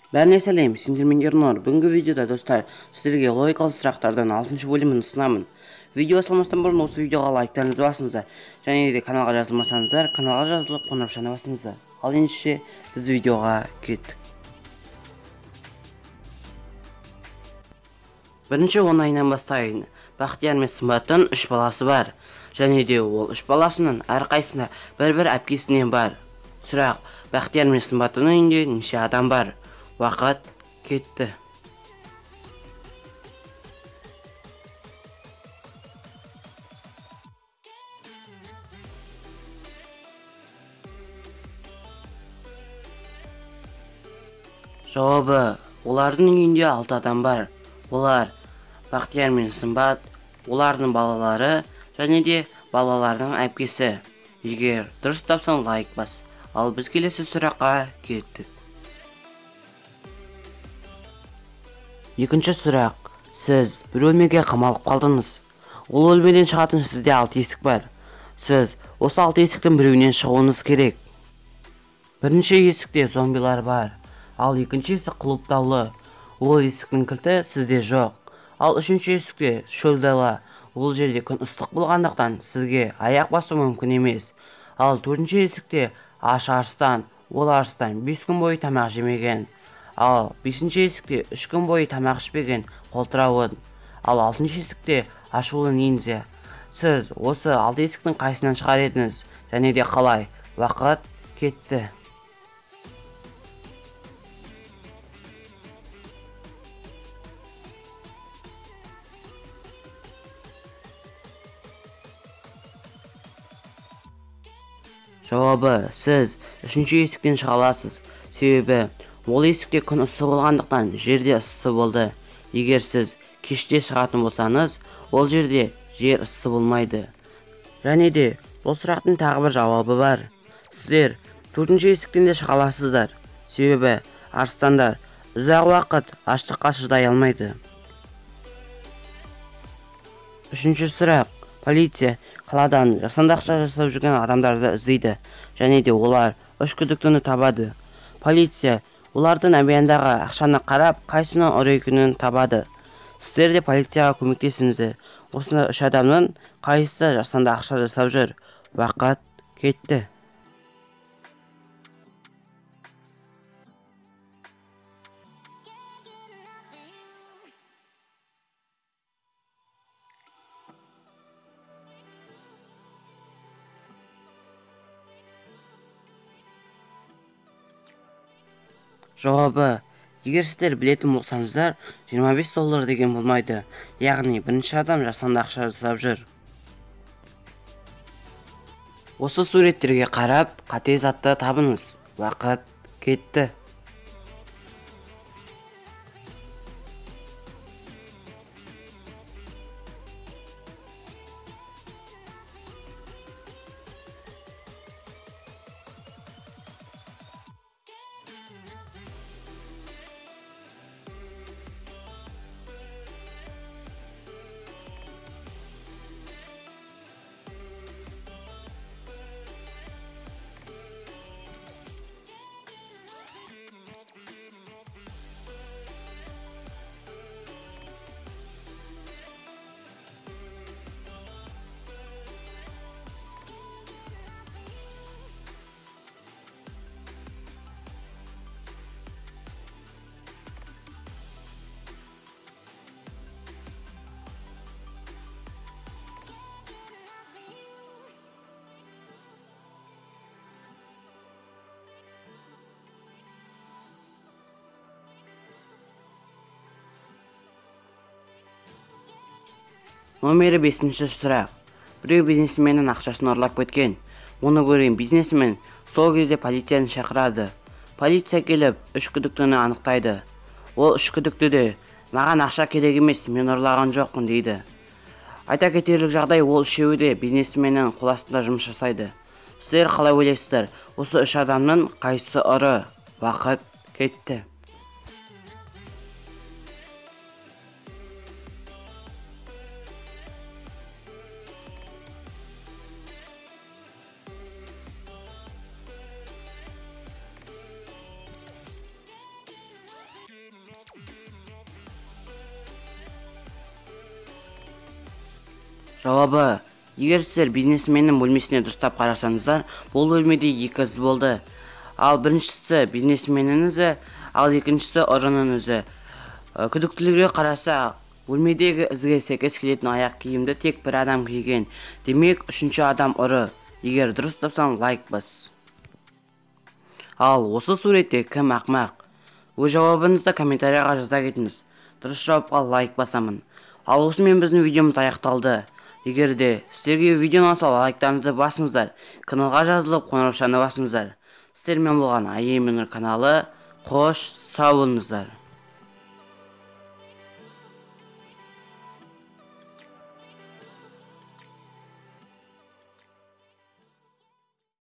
Бәріне сәлем, сендермен Ернұр. Бүгінгі видеода достар, сіздерге логикалық сұрақтардан 6-шы бөлімін ұсынамын. Видео салмастан бұрын осы видеоға лайктарыңызды басыңыздар. Және де каналға жазылмасаңыздар, каналға жазылып қоңыраушаны басыңыздар. Ал ендеше біз видеоға кеттік. Бірінші 10 айынан бастайын. Бақтияр мен Сымбаттың 3 баласы бар. Және де ол 3 баласының әрқайсысында бір әпкесінен бар. Сұрақ: Бақтияр мен Сымбаттың үйінде неше адам бар? Вақыт кетті. Жауабы: олардың үйінде 6 адам бар. Олар Бақтияр мен Сымбат, олардың балалары және де балалардың әпкесі. Егер дұрыс тапсаң лайк бас. Ал біз келесі сұраққа кеттік. Екінші сұрақ: сіз бір бөлмеге қамалып қалдыңыз. Ол бөлмеден шығатын сізде 6 есік бар. Сіз осы 6 есіктің біреуінен шығуыңыз керек. Бірінші есікте зомбилар бар, ал екінші есік құлыптаулы. Ол есіктің кілті сізде жоқ. Ал үшінші есікте шөл дала. Ол жерде күн ыстық болғандықтан сізге аяқ басу мүмкін емес. Ал төртінші есікте аш арыстан. Ол арыстан 5 күн бойы тамақ жемеген. Ал бесінші есікте 3 күн бойы тамақ ішпеген қолтырауын. Ал алтыншы есікте ашулы ниндзя. Сіз осы 6 есіктің қайсынан шығар едіңіз және де қалай? Вақыт кетті. Жауабы: сіз үшінші есіктен шыға аласыз. Себебі ол есікте күн ыссы болғандықтан жерде ыссы болды. Егер сіз кеште шығатын болсаңыз, ол жерде жер ыссы болмайды. Және де бұл сұрақтың тағы бір жауабы бар. Сіздер төртінші есіктен де шыға аласыздар. Себебі арыстандар ұзақ уақыт аштыққа шыдай алмайды. Үшінші сұрақ: полиция қаладан жасанды ақша жасап жүрген адамдарды іздейді, және де олар 3 күдіктіні табады. Полиция олардың әмияндағы ақшаны қарап, қайсының ұры екенін табады. Сіздер де полицияға көмектесіңіздер. Осында 3 адамның қайсысы жасанды ақша жасап жүр? Вақыт кетті. Жауабы: егер сіздер білетін болсаңыздар, $25 деген болмайды. Яғни бірінші адам жасанды ақша жасап жүр. Осы суреттерге қарап, қате затты табыңыз. Вақыт кетті. Номері 5-ші сұрақ: біреу бизнесменнің ақшасын ұрлап кеткен. Оны көрген бизнесмен сол кезде полицияны шақырады. Полиция келіп 3 күдіктіні анықтайды. Ол 3 күдікті де «маған ақша керек емес, мен ұрлаған жоқпын» дейді. Айта кетерлік жағдай, ол үшеуі де бизнесменнің қол астында жұмыс жасайды. Сіздер қалай ойлайсыздар? Осы 3 адамның қайсысы ұры? Вақыт кетті. Жауабы: егер сіздер бизнесменнің бөлмесіне дұрыстап қарасаңыздар, бұл бөлмеде екі із болды. Ал біріншісі бизнесменнің ізі, ал екіншісі ұрының ізі. Күдіктілерге қарасақ, бөлмедегі ізге сәйкес келетін аяқ киімді тек бір адам киген. Демек, үшінші адам ұры. Егер дұрыс тапсаң, лайк бас. Ал осы суретте кім ақмақ? Өз жауабыңызды комментарияға жаза кетіңіз. Дұрыс жауапқа лайк басамын. Ал осымен біздің видеомыз аяқталды. Егер де сіздерге видео ұнаса, лайктарыңызды басыңыздар. Каналға жазылып, қоңыраушаны басыңыздар. Сіздермен болған IEM каналы. Қош, сау болыңыздар.